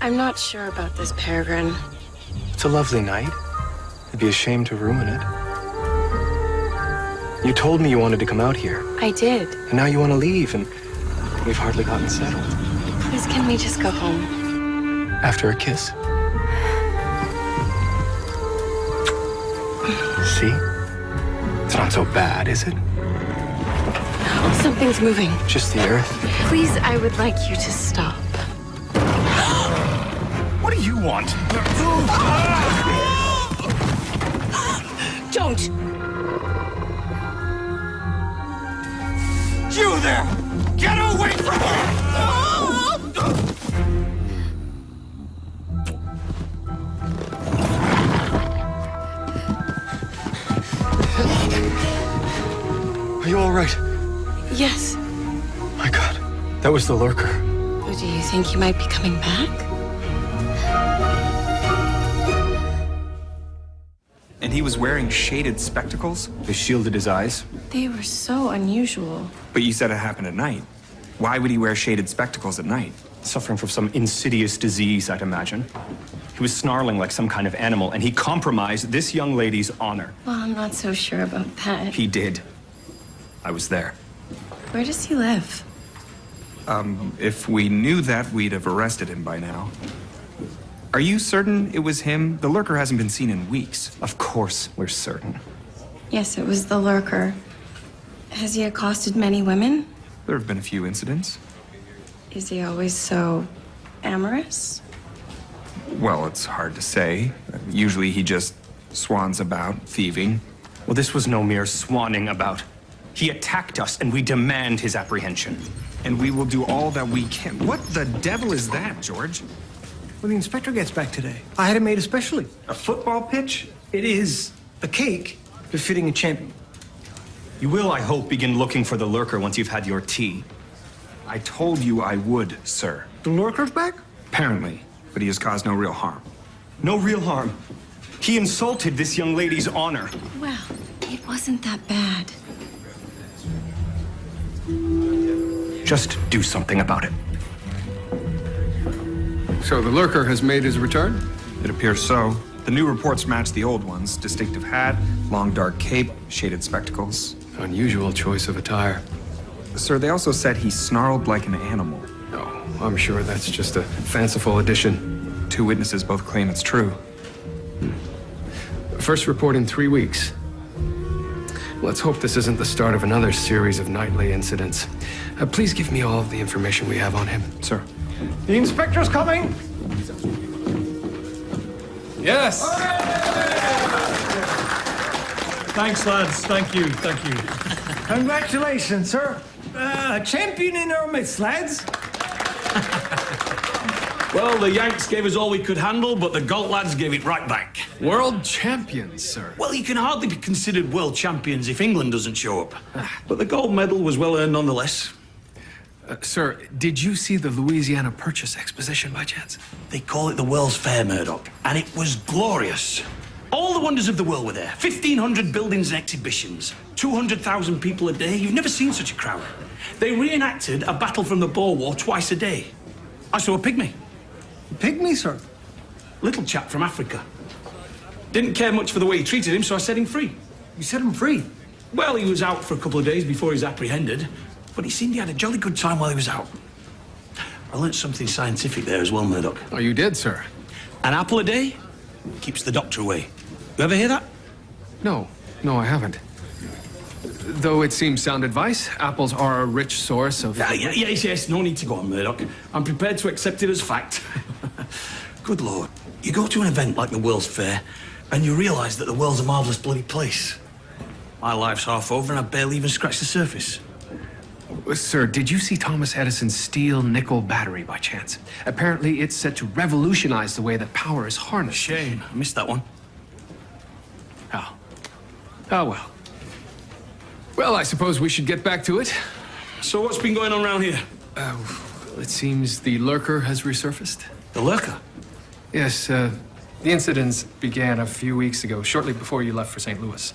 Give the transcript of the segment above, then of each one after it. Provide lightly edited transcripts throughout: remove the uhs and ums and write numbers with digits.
I'm not sure about this, Peregrine. It's a lovely night. I'd be ashamed to ruin it. You told me you wanted to come out here. I did. And now you want to leave, and we've hardly gotten settled. Please, can we just go home? After a kiss? See? It's not so bad, is it? Oh, something's moving. Just the earth. Please, I would like you to stop. What do you want? Don't! You there! Get away from her! Are you all right? Yes. My God, that was the lurker. Oh, do you think he might be coming back? And he was wearing shaded spectacles? They shielded his eyes. They were so unusual. But you said it happened at night. Why would he wear shaded spectacles at night? Suffering from some insidious disease, I'd imagine. He was snarling like some kind of animal, and he compromised this young lady's honor. Well, I'm not so sure about that. He did. I was there. Where does he live? If we knew that, we'd have arrested him by now. Are you certain it was him? The lurker hasn't been seen in weeks. Of course, we're certain. Yes, it was the lurker. Has he accosted many women? There have been a few incidents. Is he always so amorous? Well, it's hard to say. Usually he just swans about, thieving. Well, this was no mere swanning about. He attacked us, and we demand his apprehension. And we will do all that we can. What the devil is that, George? When the inspector gets back today, I had it made especially. A football pitch? It is a cake befitting a champion. You will, I hope, begin looking for the lurker once you've had your tea. I told you I would, sir. The lurker's back? Apparently, but he has caused no real harm. No real harm. He insulted this young lady's honor. Well, it wasn't that bad. Just do something about it. So the lurker has made his return? It appears so. The new reports match the old ones. Distinctive hat, long dark cape, shaded spectacles. Unusual choice of attire. Sir, they also said he snarled like an animal. Oh, I'm sure that's just a fanciful addition. 2 witnesses both claim it's true. First report in 3 weeks. Let's hope this isn't the start of another series of nightly incidents. Please give me all of the information we have on him. Sir. The inspector's coming! Yes! Thanks, lads. Thank you. Congratulations, sir. A champion in our midst, lads. Well, the Yanks gave us all we could handle, but the Galt lads gave it right back. World champions, sir. Well, you can hardly be considered world champions if England doesn't show up. But the gold medal was well earned nonetheless. Sir, did you see the Louisiana Purchase Exposition by chance? They call it the World's Fair, Murdoch, and it was glorious. All the wonders of the world were there. 1,500 buildings and exhibitions. 200,000 people a day. You've never seen such a crowd. They reenacted a battle from the Boer War twice a day. I saw a pygmy. A pygmy, sir? Little chap from Africa. Didn't care much for the way he treated him, so I set him free. You set him free? Well, he was out for a couple of days before he was apprehended, but he seemed he had a jolly good time while he was out. I learnt something scientific there as well, Murdoch. Oh, you did, sir? An apple a day keeps the doctor away. You ever hear that? No, I haven't. Though it seems sound advice, apples are a rich source of... Yes, no need to go on, Murdoch. I'm prepared to accept it as fact. Good Lord, you go to an event like the World's Fair, and you realise that the world's a marvellous bloody place. My life's half over, and I've barely even scratched the surface. Sir, did you see Thomas Edison's steel nickel battery by chance? Apparently, it's set to revolutionize the way that power is harnessed. Shame, I missed that one. Oh. Oh, well. Well, I suppose we should get back to it. So what's been going on around here? It seems the lurker has resurfaced. The lurker? Yes, the incidents began a few weeks ago, shortly before you left for St. Louis.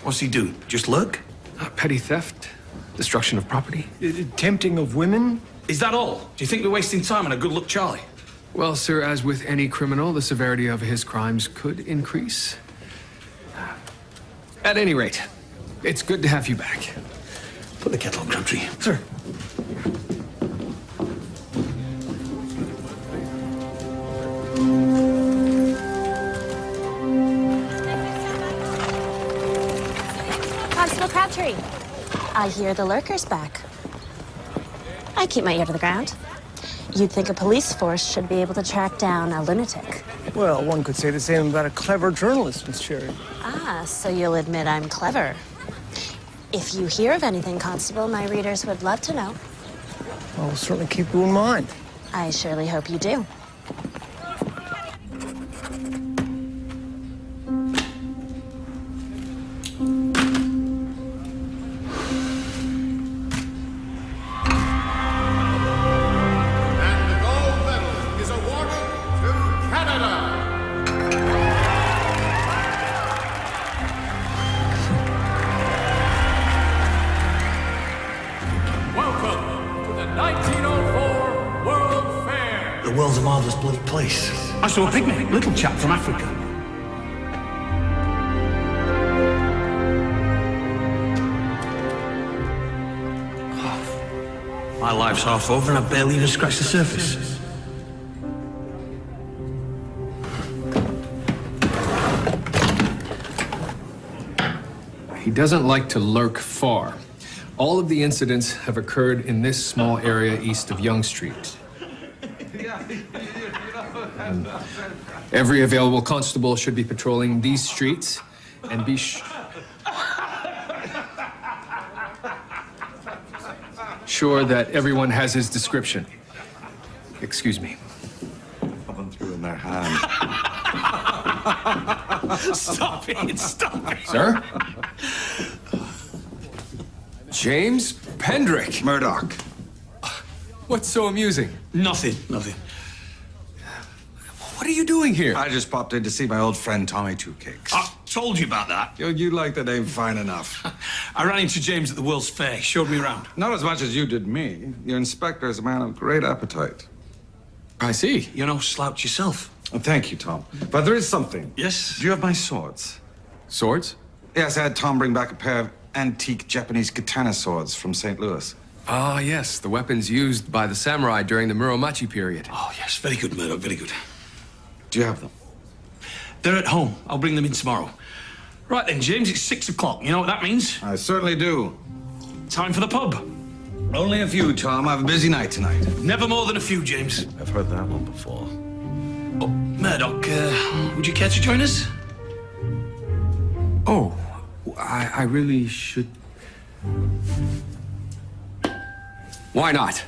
What's he do? Just lurk? Petty theft, destruction of property. Tempting of women? Is that all? Do you think we're wasting time on a good luck Charlie? Well, sir, as with any criminal, the severity of his crimes could increase. At any rate, it's good to have you back. Put the kettle on, Crabtree. Sir. Constable Crabtree, I hear the lurker's back. I keep my ear to the ground. You'd think a police force should be able to track down a lunatic. Well, one could say the same about a clever journalist, Miss Cherry. Ah, so you'll admit I'm clever. If you hear of anything, Constable, my readers would love to know. I'll certainly keep you in mind. I surely hope you do. The world's a marvellous bloody place. I saw a picnic, little chap from Africa. Oh, my life's half over and I've barely even scratched the surface. He doesn't like to lurk far. All of the incidents have occurred in this small area east of Yonge Street. And every available constable should be patrolling these streets and be sure that everyone has his description. Excuse me. Coming through in their hand. Stop it, stop it. Sir? James Pendrick. Murdoch. What's so amusing? Nothing. What are you doing here? I just popped in to see my old friend Tommy Two Cakes. I told you about that. You like the name fine enough. I ran into James at the World's Fair. He showed me around. Not as much as you did me. Your inspector is a man of great appetite. I see. You're no slouch yourself. Oh, thank you, Tom. But there is something. Yes? Do you have my swords? Swords? Yes, I had Tom bring back a pair of antique Japanese katana swords from St. Louis. Ah, yes, the weapons used by the samurai during the Muromachi period. Oh, yes. Very good, Murdoch. Very good. Do you have them? They're at home. I'll bring them in tomorrow. Right then, James, it's 6 o'clock. You know what that means? I certainly do. Time for the pub. Only a few, Tom. I have a busy night tonight. Never more than a few, James. I've heard that one before. Oh, Murdoch, would you care to join us? Oh, I really should. Why not?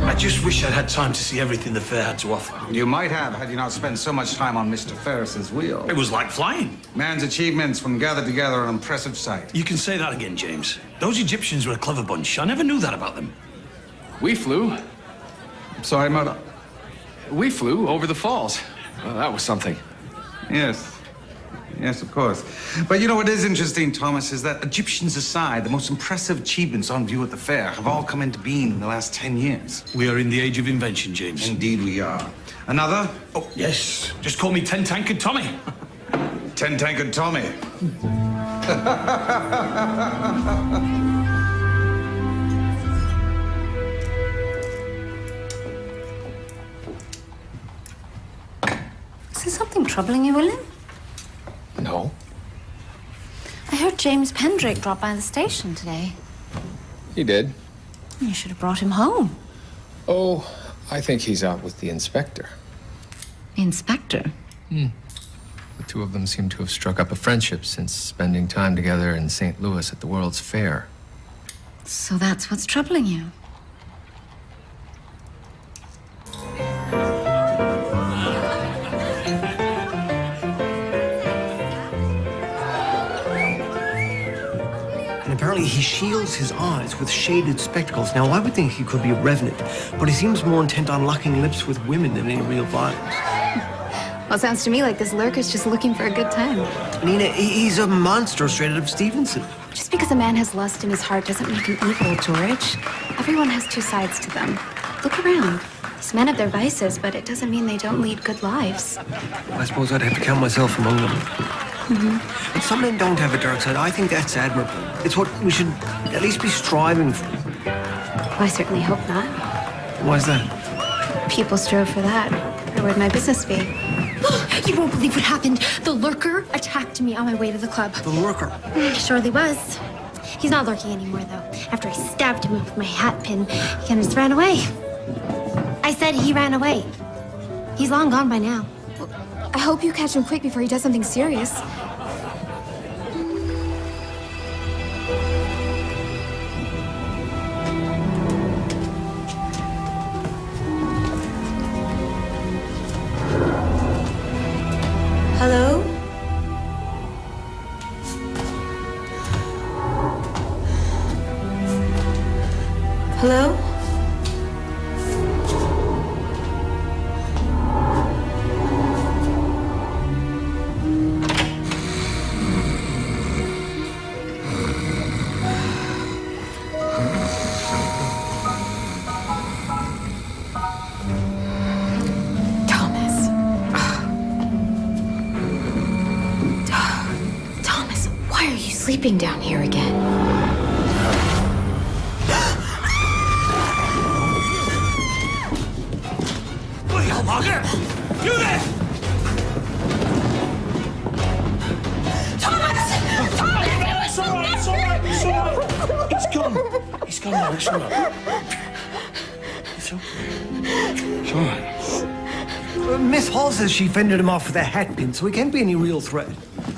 I just wish I'd had time to see everything the fair had to offer. You might have had you not spent so much time on Mr. Ferris's wheel. It was like flying. Man's achievements when gathered together an impressive sight. You can say that again, James. Those Egyptians were a clever bunch. I never knew that about them. We flew. Sorry, Murdoch. We flew over the falls. Well, that was something. Yes. Yes, of course. But you know what is interesting, Thomas, is that Egyptians aside, the most impressive achievements on view at the fair have all come into being in the last 10 years. We are in the age of invention, James. Indeed we are. Another? Oh, yes. Just call me 10-tankard Tommy. 10-tankard Tommy. Is there something troubling you, William? No. I heard James Pendrick drop by the station today. He did. You should have brought him home. Oh, I think he's out with the inspector. The inspector? The two of them seem to have struck up a friendship since spending time together in St. Louis at the World's Fair. So that's what's troubling you. And apparently he shields his eyes with shaded spectacles. Now, I would think he could be a revenant, but he seems more intent on locking lips with women than any real violence. Well, it sounds to me like this lurker's just looking for a good time. Nina, he's a monster straight out of Stevenson. Just because a man has lust in his heart doesn't make him evil, George. Everyone has two sides to them. Look around. These men have their vices, but it doesn't mean they don't lead good lives. I suppose I'd have to count myself among them. And some men don't have a dark side. I think that's admirable. It's what we should at least be striving for. Well, I certainly hope not. Why's that? People strove for that. Where would my business be? You won't believe what happened. The lurker attacked me on my way to the club. The lurker. He surely was. He's not lurking anymore, though. After I stabbed him with my hat pin, he kind of just ran away. I said he ran away. He's long gone by now. I hope you catch him quick before he does something serious. Hello? Hello? Sleeping down here again. Bloody hell, Margaret! You there! Thomas! It's all right, it's all right, it's all right. It's gone. It's gone now, it's all right. It's all right. It's all right. Miss Hall says she fended him off with a hat pin, so he can't be any real threat.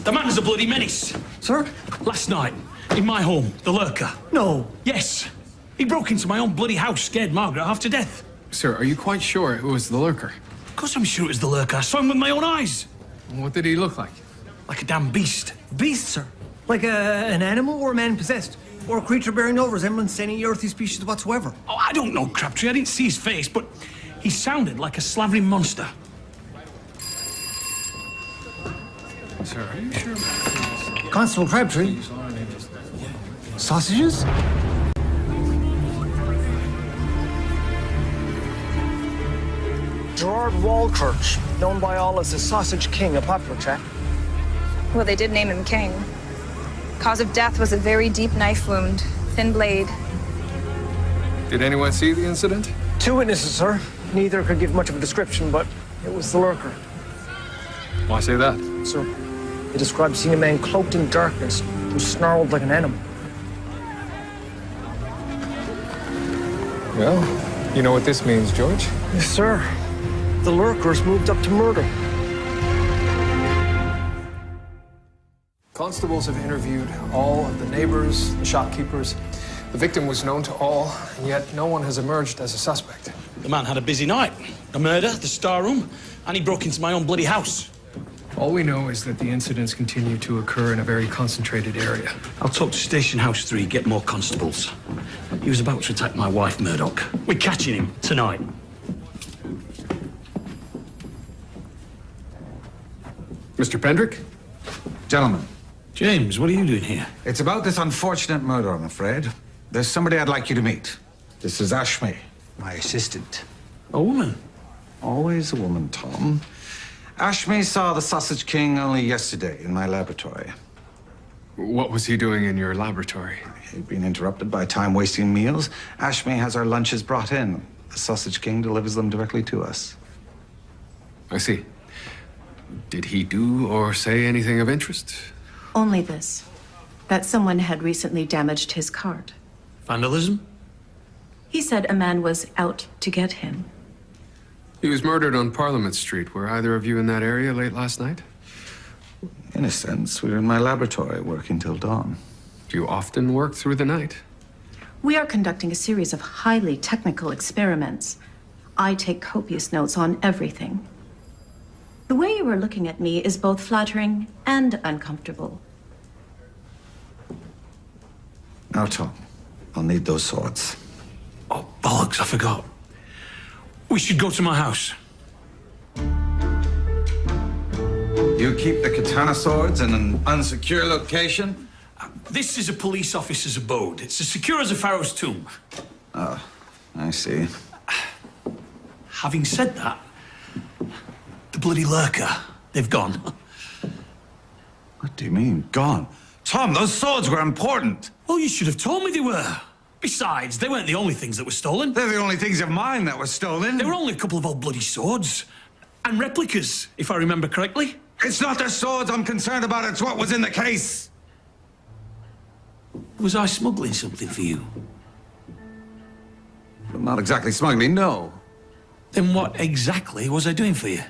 The man is a bloody menace. Sir? Last night, in my home, the lurker. No. Yes. He broke into my own bloody house, scared Margaret half to death. Sir, are you quite sure it was the lurker? Of course I'm sure it was the lurker. I saw him with my own eyes. What did he look like? Like a damn beast. Beast, sir? Like an animal or a man possessed? Or a creature bearing no resemblance to any earthly species whatsoever? Oh, I don't know, Crabtree. I didn't see his face, but he sounded like a slavering monster. Sir, are you sure? Constable Crabtree? Sausages? Gerard Walchurch, known by all as the Sausage King, a popular chap. Well, they did name him King. Cause of death was a very deep knife wound, thin blade. Did anyone see the incident? 2 witnesses, sir. Neither could give much of a description, but it was the lurker. Why say that? Sir, they described seeing a man cloaked in darkness who snarled like an animal. Well, you know what this means, George? Yes, sir. The lurker's moved up to murder. Constables have interviewed all of the neighbors, the shopkeepers. The victim was known to all, and yet no one has emerged as a suspect. The man had a busy night. A murder, the star room, and he broke into my own bloody house. All we know is that the incidents continue to occur in a very concentrated area. I'll talk to Station House 3, get more constables. He was about to attack my wife, Murdoch. We're catching him tonight. Mr. Pendrick? Gentlemen, James, what are you doing here? it's about this unfortunate murder, I'm afraid. There's somebody I'd like you to meet. This is Ashme, my assistant. A woman? Always a woman, Tom. Ashme saw the Sausage King only yesterday in my laboratory. What was he doing in your laboratory? He'd been interrupted by time-wasting meals. Ashme has our lunches brought in. The Sausage King delivers them directly to us. I see. Did he do or say anything of interest? Only this, that someone had recently damaged his cart. Vandalism? He said a man was out to get him. He was murdered on Parliament Street. Were either of you in that area late last night? In a sense, we were in my laboratory working till dawn. Do you often work through the night? We are conducting a series of highly technical experiments. I take copious notes on everything. The way you are looking at me is both flattering and uncomfortable. Now, Tom, I'll need those swords. Oh, bollocks, I forgot. We should go to my house. You keep the katana swords in an unsecure location? This is a police officer's abode. It's as secure as a pharaoh's tomb. Oh, I see. Having said that, the bloody lurker, they've gone. What do you mean, gone? Tom, those swords were important. Well, you should have told me they were. Besides, they weren't the only things that were stolen. They're the only things of mine that were stolen. They were only a couple of old bloody swords. And replicas, if I remember correctly. It's not the swords I'm concerned about, it's what was in the case. Was I smuggling something for you? Well, not exactly smuggling, no. Then what exactly was I doing for you?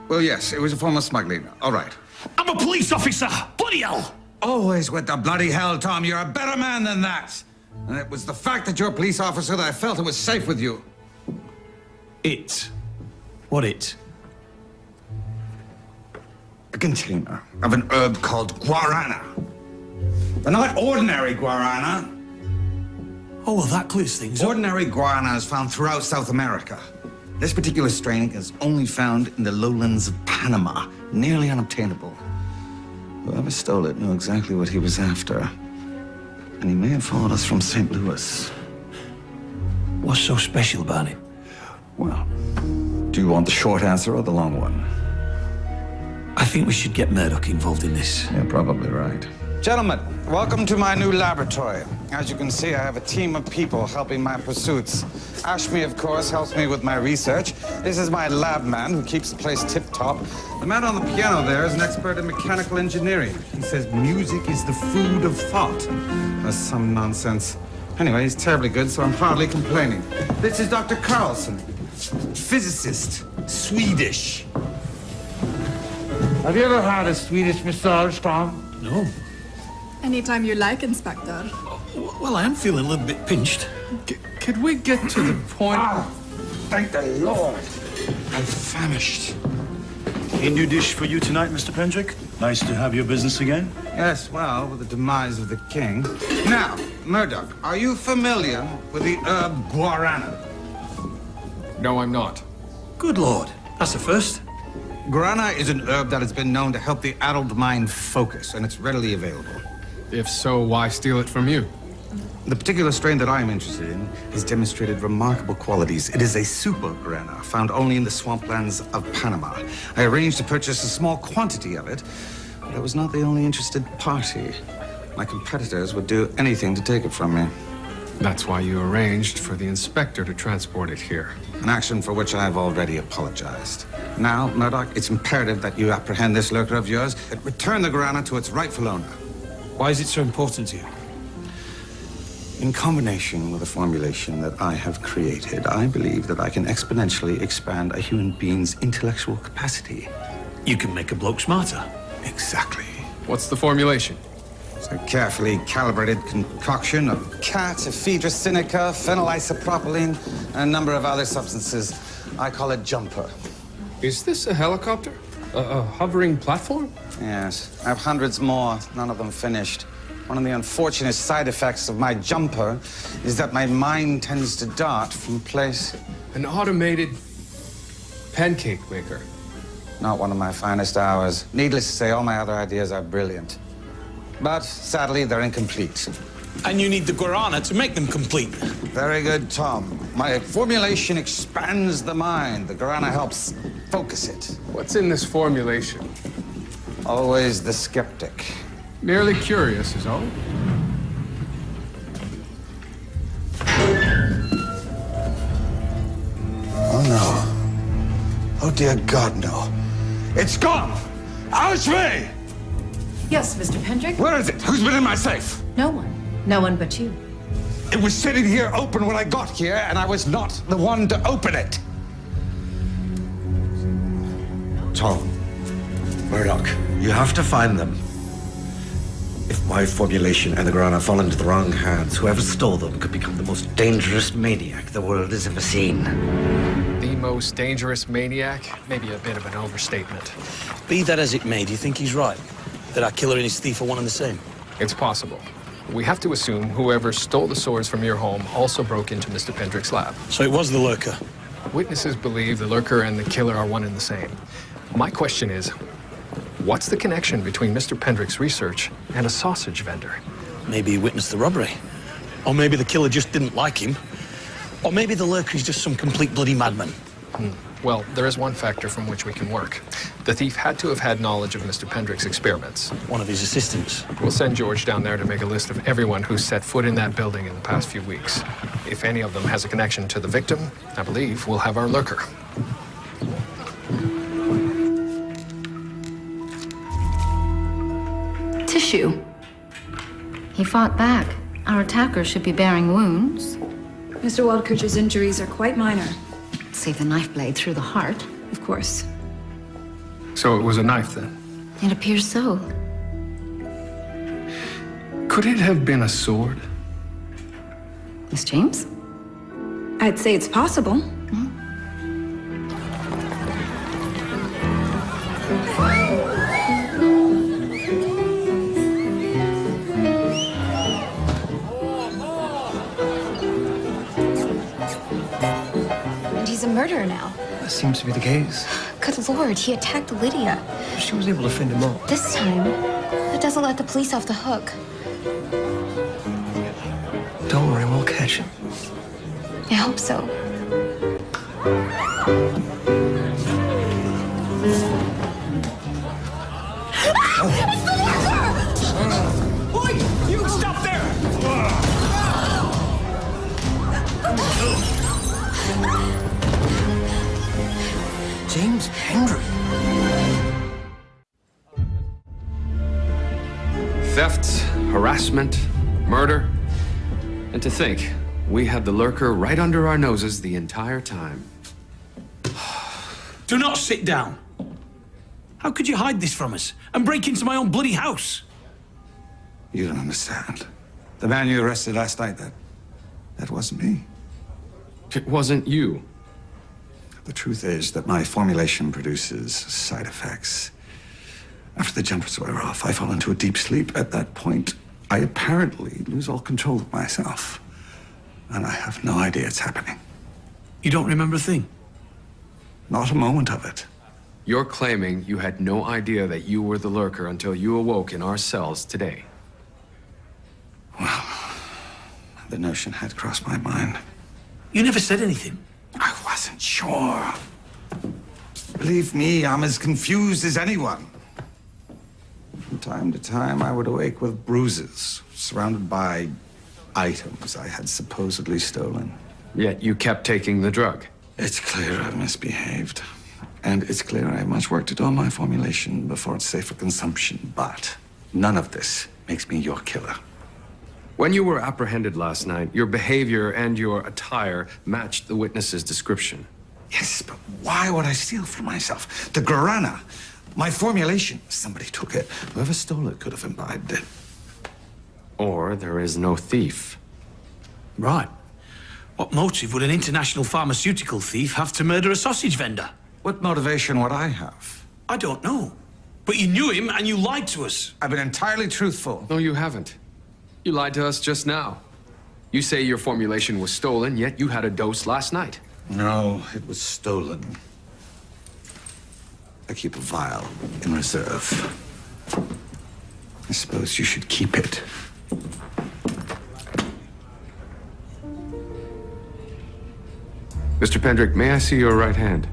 Well, yes, it was a form of smuggling. All right. I'm a police officer! Bloody hell! Always with the bloody hell, Tom. You're a better man than that. And it was the fact that you're a police officer that I felt it was safe with you. It? What it? A container of an herb called guarana. But not ordinary guarana. Oh, well, that clears things up. Ordinary guarana is found throughout South America. This particular strain is only found in the lowlands of Panama, nearly unobtainable. Whoever stole it knew exactly what he was after. And he may have followed us from St. Louis. What's so special about it? Well, do you want the short answer or the long one? I think we should get Μέρντοχ involved in this. You're probably right. Gentlemen, welcome to my new laboratory. As you can see, I have a team of people helping my pursuits. Ashmi, of course, helps me with my research. This is my lab man who keeps the place tip-top. The man on the piano there is an expert in mechanical engineering. He says music is the food of thought. That's some nonsense. Anyway, he's terribly good, so I'm hardly complaining. This is Dr. Carlson, physicist, Swedish. Have you ever had a Swedish massage, Tom? No. Anytime you like, Inspector. Well, I am feeling a little bit pinched. Could we get to the point? Ah, thank the Lord. I'm famished. A new dish for you tonight, Mr. Pendrick. Nice to have your business again. Yes, well, with the demise of the king. Now, Μέρντοχ, are you familiar with the herb guarana? No, I'm not. Good Lord. That's the first. Guarana is an herb that has been known to help the addled mind focus, and it's readily available. If so, why steal it from you? The particular strain that I'm interested in has demonstrated remarkable qualities. It is a super guarana, found only in the swamplands of Panama. I arranged to purchase a small quantity of it, but I was not the only interested party. My competitors would do anything to take it from me. That's why you arranged for the inspector to transport it here. An action for which I have already apologized. Now, Μέρντοχ, it's imperative that you apprehend this lurker of yours and return the guarana to its rightful owner. Why is it so important to you? In combination with a formulation that I have created, I believe that I can exponentially expand a human being's intellectual capacity. You can make a bloke smarter. Exactly. What's the formulation? It's a carefully calibrated concoction of cat, ephedra sinica, phenylisopropylene, and a number of other substances. I call it Jumper. Is this a helicopter? A hovering platform? Yes. I have hundreds more, none of them finished. One of the unfortunate side effects of my Jumper is that my mind tends to dart from place. An automated pancake maker. Not one of my finest hours. Needless to say, all my other ideas are brilliant. But sadly, they're incomplete. And you need the guarana to make them complete. Very good, Tom. My formulation expands the mind. The guarana helps focus it. What's in this formulation? Always the skeptic. Merely curious is all. Oh, no. Oh, dear God, no. It's gone! Ashmi! Yes, Mr. Pendrick? Where is it? Who's been in my safe? No one. No one but you. It was sitting here open when I got here, and I was not the one to open it. Tom, Μέρντοχ, you have to find them. If my formulation and the guarana fall into the wrong hands, whoever stole them could become the most dangerous maniac the world has ever seen. The most dangerous maniac? Maybe a bit of an overstatement. Be that as it may, do you think he's right? That our killer and his thief are one and the same? It's possible. We have to assume whoever stole the swords from your home also broke into Mr. Pendrick's lab. So it was the lurker? Witnesses believe the lurker and the killer are one and the same. My question is, what's the connection between Mr. Pendrick's research and a sausage vendor? Maybe he witnessed the robbery. Or maybe the killer just didn't like him. Or maybe the lurker is just some complete bloody madman. Well, there is one factor from which we can work. The thief had to have had knowledge of Mr. Pendrick's experiments. One of his assistants. We'll send George down there to make a list of everyone who's set foot in that building in the past few weeks. If any of them has a connection to the victim, I believe we'll have our lurker. Tissue. He fought back. Our attacker should be bearing wounds. Mr. Waldkirch's injuries are quite minor. Save the knife blade through the heart. Of course. So it was a knife, then? It appears so. Could it have been a sword? Miss James? I'd say it's possible. And he's a murderer now. That seems to be the case. Good Lord, he attacked Lydia. She was able to fend him off. This time, that doesn't let the police off the hook. Don't worry, we'll catch him. I hope so. It's the lurker! Oi! You stop there! James Pendrick. Thefts, harassment, murder. And to think, we had the lurker right under our noses the entire time. Do not sit down. How could you hide this from us and break into my own bloody house? You don't understand. The man you arrested last night, that wasn't me. It wasn't you. The truth is that my formulation produces side effects. After the jumpers wear off, I fall into a deep sleep. At that point, I apparently lose all control of myself. And I have no idea it's happening. You don't remember a thing? Not a moment of it. You're claiming you had no idea that you were the lurker until you awoke in our cells today. Well, the notion had crossed my mind. You never said anything. I wasn't sure. Believe me, I'm as confused as anyone. From time to time, I would awake with bruises, surrounded by items I had supposedly stolen. Yet you kept taking the drug. It's clear I've misbehaved. And it's clear I have much work to do on my formulation before it's safe for consumption. But none of this makes me your killer. When you were apprehended last night, your behavior and your attire matched the witness's description. Yes, but why would I steal from myself? The guarana, my formulation, somebody took it. Whoever stole it could have imbibed it. Or there is no thief. Right. What motive would an international pharmaceutical thief have to murder a sausage vendor? What motivation would I have? I don't know. But you knew him and you lied to us. I've been entirely truthful. No, you haven't. You lied to us just now. You say your formulation was stolen, yet you had a dose last night. No, it was stolen. I keep a vial in reserve. I suppose you should keep it. Mr. Pendrick, may I see your right hand?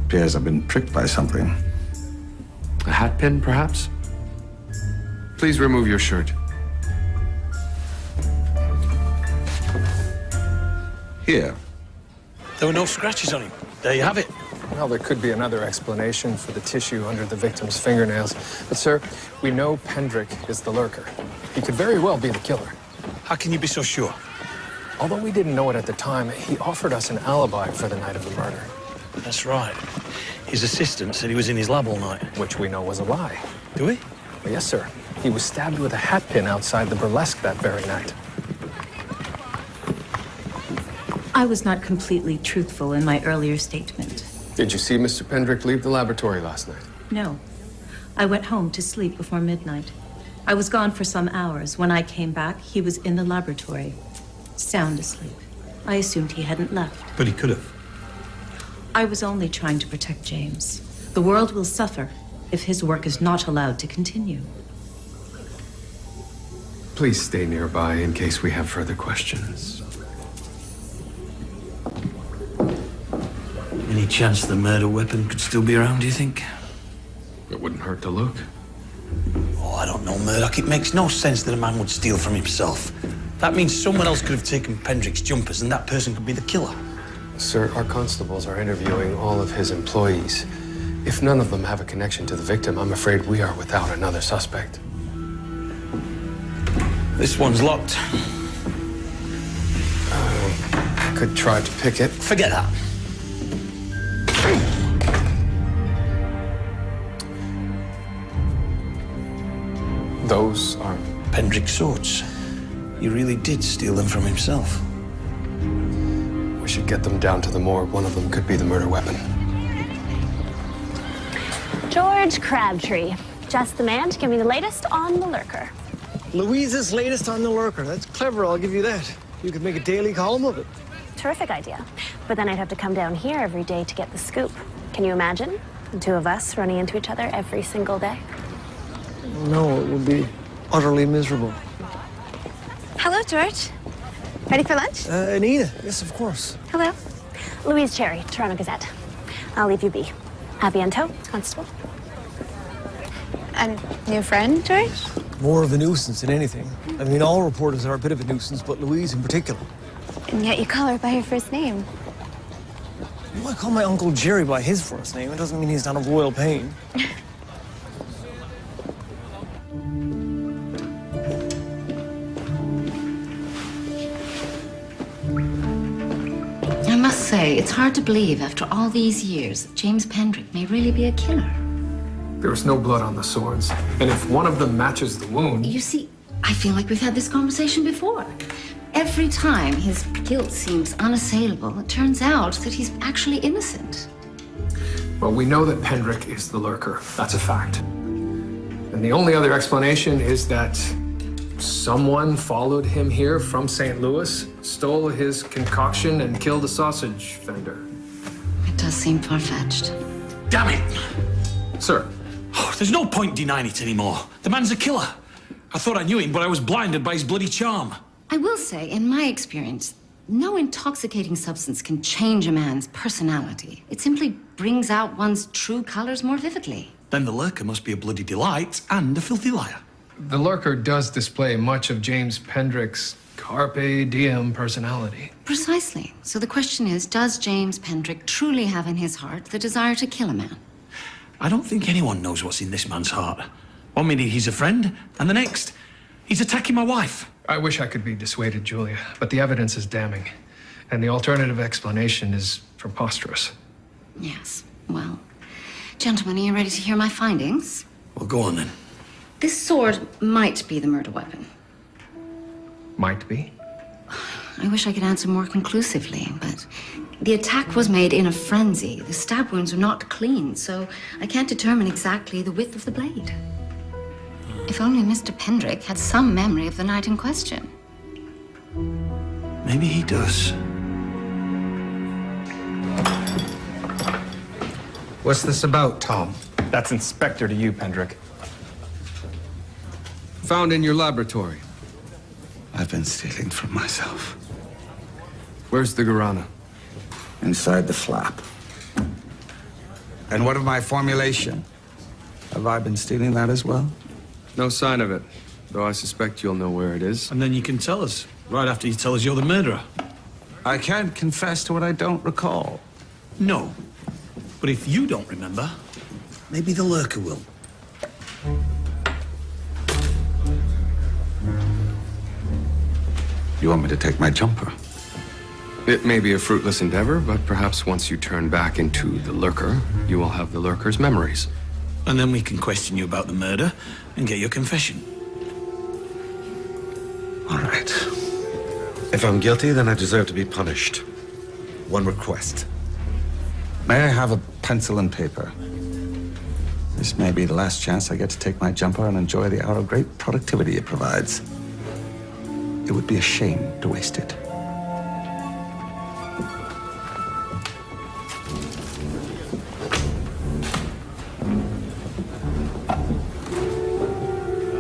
Appears I've been pricked by something. A hat pin, perhaps? Please remove your shirt. Here. There were no scratches on him. There you have it. Well, there could be another explanation for the tissue under the victim's fingernails. But, sir, we know Pendrick is the lurker. He could very well be the killer. How can you be so sure? Although we didn't know it at the time, he offered us an alibi for the night of the murder. That's right. His assistant said he was in his lab all night. Which we know was a lie. Do we? Well, yes, sir. He was stabbed with a hat pin outside the burlesque that very night. I was not completely truthful in my earlier statement. Did you see Mr. Pendrick leave the laboratory last night? No. I went home to sleep before midnight. I was gone for some hours. When I came back, he was in the laboratory, sound asleep. I assumed he hadn't left. But he could have. I was only trying to protect James. The world will suffer if his work is not allowed to continue. Please stay nearby in case we have further questions. Any chance the murder weapon could still be around, do you think? It wouldn't hurt to look. Oh, I don't know, Murdoch. It makes no sense that a man would steal from himself. That means someone else could have taken Pendrick's jumpers, and that person could be the killer. Sir, our constables are interviewing all of his employees. If none of them have a connection to the victim, I'm afraid we are without another suspect. This one's locked. I could try to pick it. Forget that. Those are Pendrick's swords. He really did steal them from himself. We should get them down to the morgue. One of them could be the murder weapon. George Crabtree. Just the man to give me the latest on the lurker. Louise's latest on the lurker. That's clever, I'll give you that. You could make a daily column of it. Terrific idea. But then I'd have to come down here every day to get the scoop. Can you imagine? The two of us running into each other every single day. No, it would be utterly miserable. Hello, George. Ready for lunch? Anita, yes, of course. Hello. Louise Cherry, Toronto Gazette. I'll leave you be. A bientôt, Constable. And new friend, George? More of a nuisance than anything. I mean, all reporters are a bit of a nuisance, but Louise in particular. And yet you call her by her first name. Well, I call my Uncle Jerry by his first name. It doesn't mean he's not of royal pain. I must say, it's hard to believe after all these years that James Pendrick may really be a killer. There was no blood on the swords, and if one of them matches the wound... You see, I feel like we've had this conversation before. Every time his guilt seems unassailable, it turns out that he's actually innocent. Well, we know that Pendrick is the lurker. That's a fact. And the only other explanation is that someone followed him here from St. Louis, stole his concoction, and killed a sausage vendor. It does seem far-fetched. Damn it! Sir. Oh, there's no point denying it anymore. The man's a killer. I thought I knew him, but I was blinded by his bloody charm. I will say, in my experience, no intoxicating substance can change a man's personality. It simply brings out one's true colors more vividly. Then the lurker must be a bloody delight and a filthy liar. The lurker does display much of James Pendrick's carpe diem personality. Precisely. So the question is, does James Pendrick truly have in his heart the desire to kill a man? I don't think anyone knows what's in this man's heart. 1 minute he's a friend, and the next, he's attacking my wife. I wish I could be dissuaded, Julia, but the evidence is damning, and the alternative explanation is preposterous. Yes. Well, gentlemen, are you ready to hear my findings? Well, go on then. This sword might be the murder weapon. Might be? I wish I could answer more conclusively, but the attack was made in a frenzy. The stab wounds are not clean, so I can't determine exactly the width of the blade. If only Mr. Pendrick had some memory of the night in question. Maybe he does. What's this about, Tom? That's Inspector to you, Pendrick. Found in your laboratory. I've been stealing from myself. Where's the guarana? Inside the flap. And what of my formulation? Have I been stealing that as well? No sign of it, though I suspect you'll know where it is. And then you can tell us, right after you tell us you're the murderer. I can't confess to what I don't recall. No. But if you don't remember, maybe the lurker will. You want me to take my jumper? It may be a fruitless endeavor, but perhaps once you turn back into the lurker, you will have the lurker's memories. And then we can question you about the murder and get your confession. All right. If I'm guilty, then I deserve to be punished. One request. May I have a pencil and paper? This may be the last chance I get to take my jumper and enjoy the hour of great productivity it provides. It would be a shame to waste it.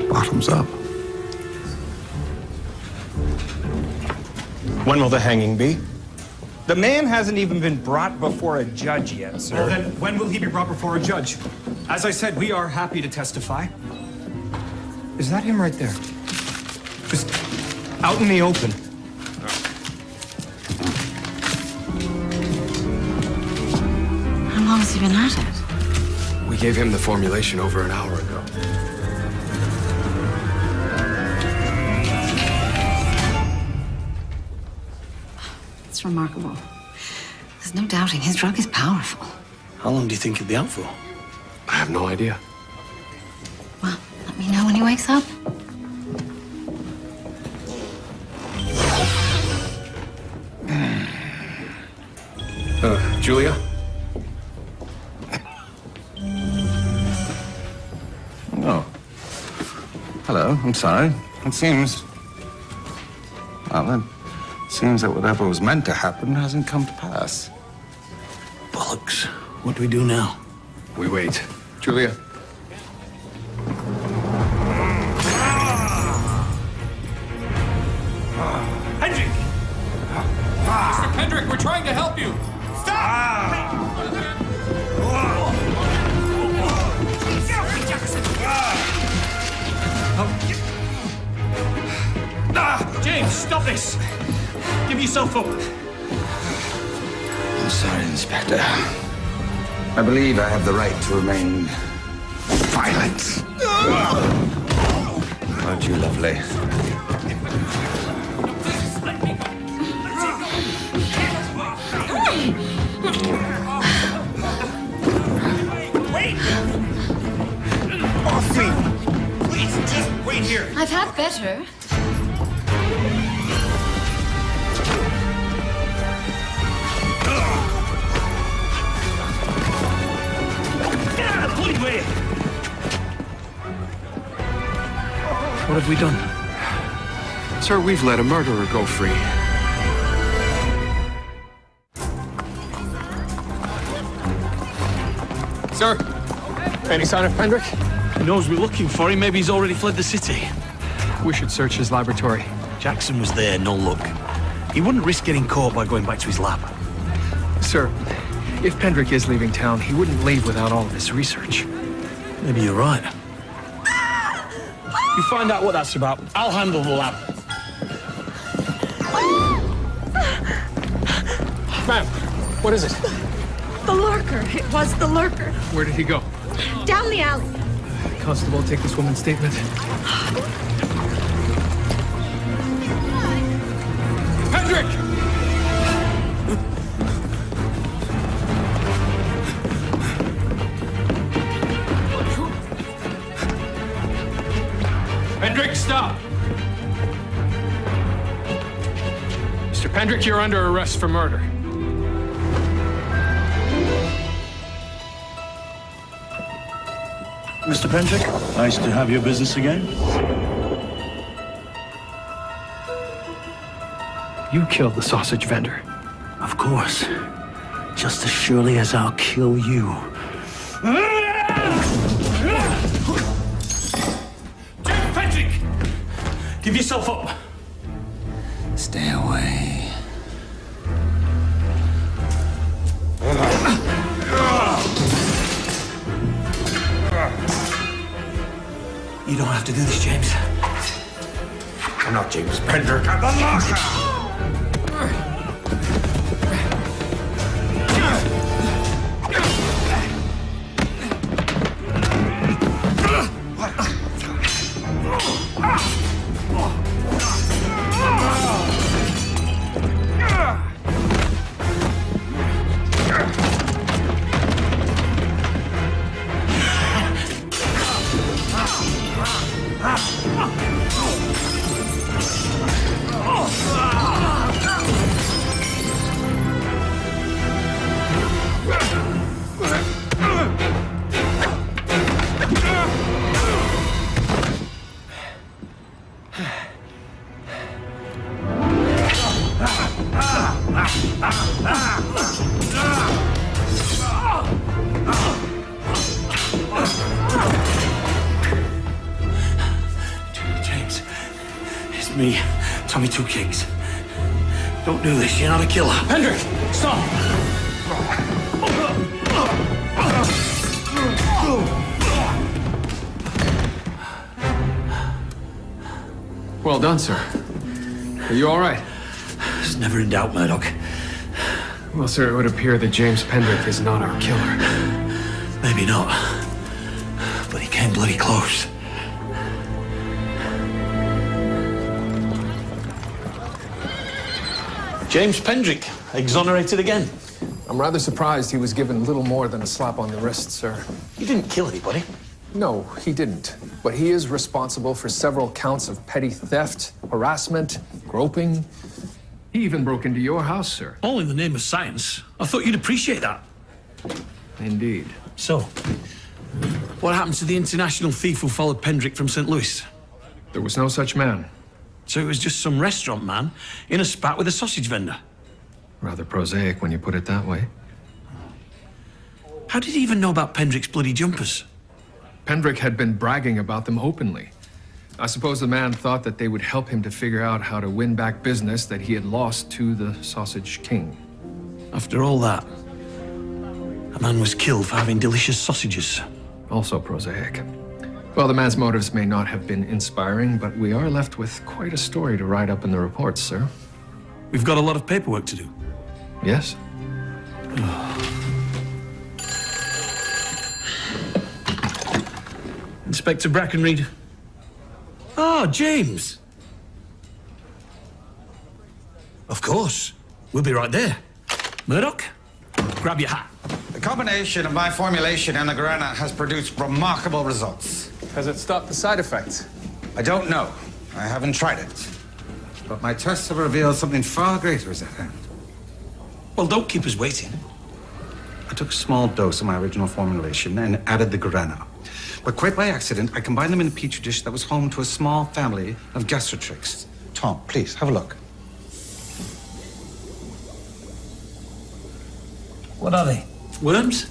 Bottoms up. When will the hanging be? The man hasn't even been brought before a judge yet, sir. Well, then, when will he be brought before a judge? As I said, we are happy to testify. Is that him right there? Just out in the open. How long has he been at it? We gave him the formulation over an hour ago. It's remarkable. There's no doubting his drug is powerful. How long do you think he'll be out for? I have no idea. Well, let me know when he wakes up. Julia? Oh. Hello, I'm sorry. It seems... Well, it seems that whatever was meant to happen hasn't come to pass. Bollocks. What do we do now? We wait. Julia? Hendrik! Mr. Pendrick, we're trying to help you! James, stop this! Give yourself up. I'm sorry, Inspector. I believe I have the right to remain violent. Aren't you lovely? Wait! Off me! Please, just wait here. I've had better. What have we done? Sir, we've let a murderer go free. Sir, any sign of Pendrick? He knows we're looking for him. Maybe he's already fled the city. We should search his laboratory. Jackson was there, no luck. He wouldn't risk getting caught by going back to his lab. Sir, if Pendrick is leaving town, he wouldn't leave without all of this research. Maybe you're right. You find out what that's about. I'll handle the lab. Ma'am, what is it? The lurker. It was the lurker. Where did he go? Down the alley. Constable, take this woman's statement. Pendrick! Pendrick, stop! Mr. Pendrick, you're under arrest for murder. Mr. Pendrick, nice to have your business again. You killed the sausage vendor. Of course. Just as surely as I'll kill you. James Pendrick! Give yourself up. Stay away. You don't have to do this, James. I'm not James Pendrick. I'm the lurker. James, it's me, Tommy Two Kings. Don't do this. You're not a killer. Pendrick, stop! Well done, sir. Are you all right? It's never in doubt, Murdoch. Well, sir, it would appear that James Pendrick is not our killer. Maybe not. But he came bloody close. James Pendrick, exonerated again. I'm rather surprised he was given little more than a slap on the wrist, sir. He didn't kill anybody. No, he didn't. But he is responsible for several counts of petty theft, harassment, groping. He even broke into your house, sir. All in the name of science. I thought you'd appreciate that. Indeed. So, what happened to the international thief who followed Pendrick from St. Louis? There was no such man. So it was just some restaurant man in a spat with a sausage vendor. Rather prosaic when you put it that way. How did he even know about Pendrick's bloody jumpers? Pendrick had been bragging about them openly. I suppose the man thought that they would help him to figure out how to win back business that he had lost to the Sausage King. After all that, a man was killed for having delicious sausages. Also prosaic. Well, the man's motives may not have been inspiring, but we are left with quite a story to write up in the reports, sir. We've got a lot of paperwork to do. Yes? Inspector Brackenried. Oh, James. Of course. We'll be right there. Murdoch, grab your hat. The combination of my formulation and the guarana has produced remarkable results. Has it stopped the side effects? I don't know. I haven't tried it. But my tests have revealed something far greater is at hand. Well, don't keep us waiting. I took a small dose of my original formulation and added the guarana. But quite by accident, I combined them in a petri dish that was home to a small family of gastritrix. Tom, please, have a look. What are they? Worms?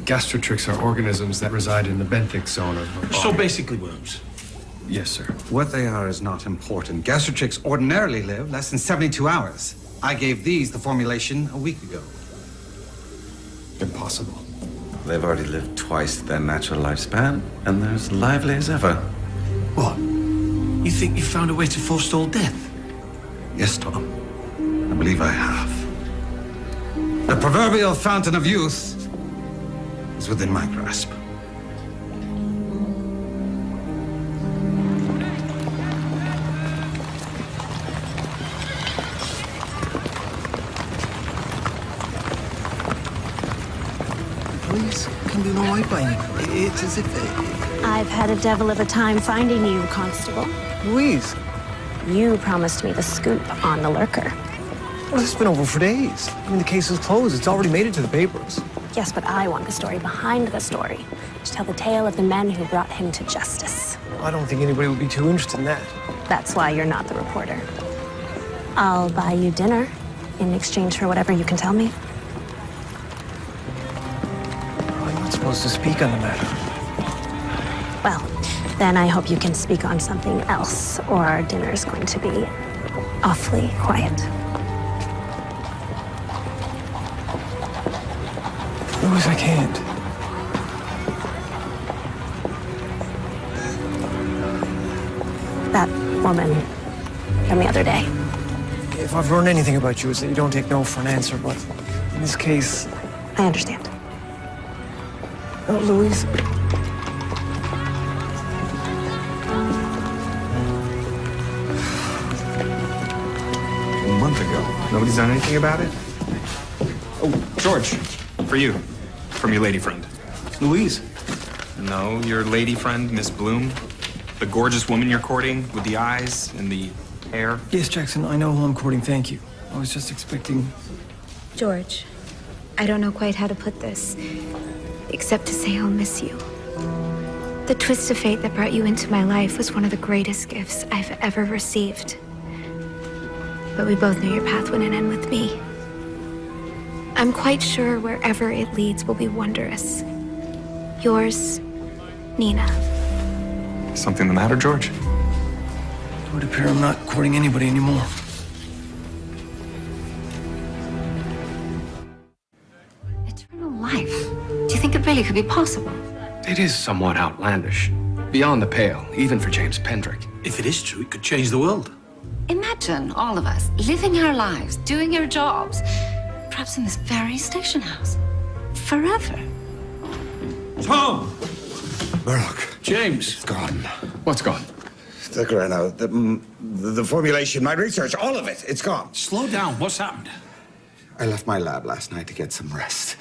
Gastritrix are organisms that reside in the benthic zone of the body. So basically worms. Yes, sir. What they are is not important. Gastritrix ordinarily live less than 72 hours. I gave these the formulation a week ago. Impossible. They've already lived twice their natural lifespan, and they're as lively as ever. What? You think you found a way to forestall death? Yes, Tom. I believe I have. The proverbial fountain of youth is within my grasp. Police can do no right by you. It's as if I've had a devil of a time finding you, Constable. Louise. You promised me the scoop on the lurker. Well, it's been over for days. I mean, the case is closed. It's already made it to the papers. Yes, but I want the story behind the story, to tell the tale of the men who brought him to justice. I don't think anybody would be too interested in that. That's why you're not the reporter. I'll buy you dinner in exchange for whatever you can tell me. I'm not supposed to speak on the matter. Well, then I hope you can speak on something else, or our dinner's going to be awfully quiet. Louis, I can't. That woman from the other day. If I've learned anything about you, it's that you don't take no for an answer, but in this case... I understand. Oh, Louise. A month ago. Nobody's done anything about it? Oh, George, for you. From your lady friend. Louise. No, your lady friend, Miss Bloom. The gorgeous woman you're courting with the eyes and the hair. Yes, Jackson, I know who I'm courting, thank you. I was just expecting... George, I don't know quite how to put this, except to say I'll miss you. The twist of fate that brought you into my life was one of the greatest gifts I've ever received. But we both knew your path wouldn't end with me. I'm quite sure wherever it leads will be wondrous. Yours, Nina. Something the matter, George? It would appear I'm not courting anybody anymore. really could be possible. It is somewhat outlandish. Beyond the pale, even for James Pendrick. If it is true, it could change the world. Imagine all of us living our lives, doing our jobs, perhaps in this very station house. Forever. Tom! Murdoch. James. It's gone. What's gone? The grano, the formulation, my research, all of it, it's gone. Slow down. What's happened? I left my lab last night to get some rest.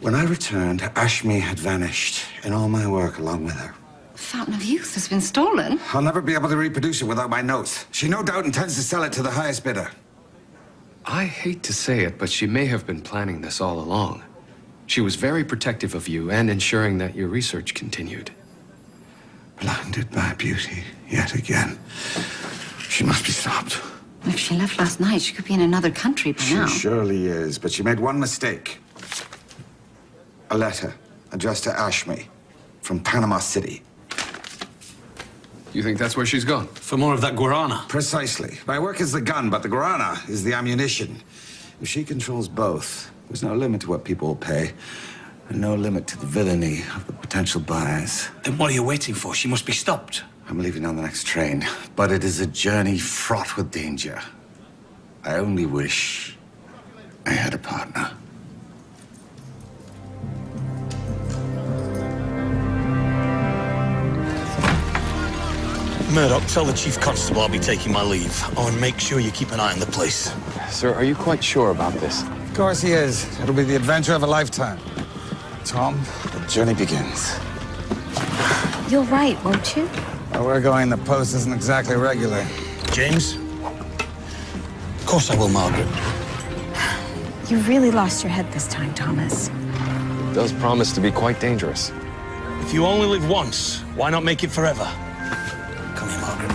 When I returned, Ashmi had vanished, and all my work along with her. The Fountain of Youth has been stolen. I'll never be able to reproduce it without my notes. She no doubt intends to sell it to the highest bidder. I hate to say it, but she may have been planning this all along. She was very protective of you and ensuring that your research continued. Blinded by beauty, yet again. She must be stopped. If she left last night, she could be in another country by now. She surely is, but she made one mistake. A letter addressed to Ashmi from Panama City. You think that's where she's gone? For more of that guarana? Precisely. My work is the gun, but the guarana is the ammunition. If she controls both, there's no limit to what people will pay, and no limit to the villainy of the potential buyers. Then what are you waiting for? She must be stopped. I'm leaving on the next train, but it is a journey fraught with danger. I only wish I had a partner. Murdoch, tell the Chief Constable I'll be taking my leave. Oh, and make sure you keep an eye on the place. Sir, are you quite sure about this? Of course he is. It'll be the adventure of a lifetime. Tom, the journey begins. You'll write, won't you? Where we're going, the post isn't exactly regular. James? Of course I will, Margaret. You really lost your head this time, Thomas. It does promise to be quite dangerous. If you only live once, why not make it forever? Come here, Margaret.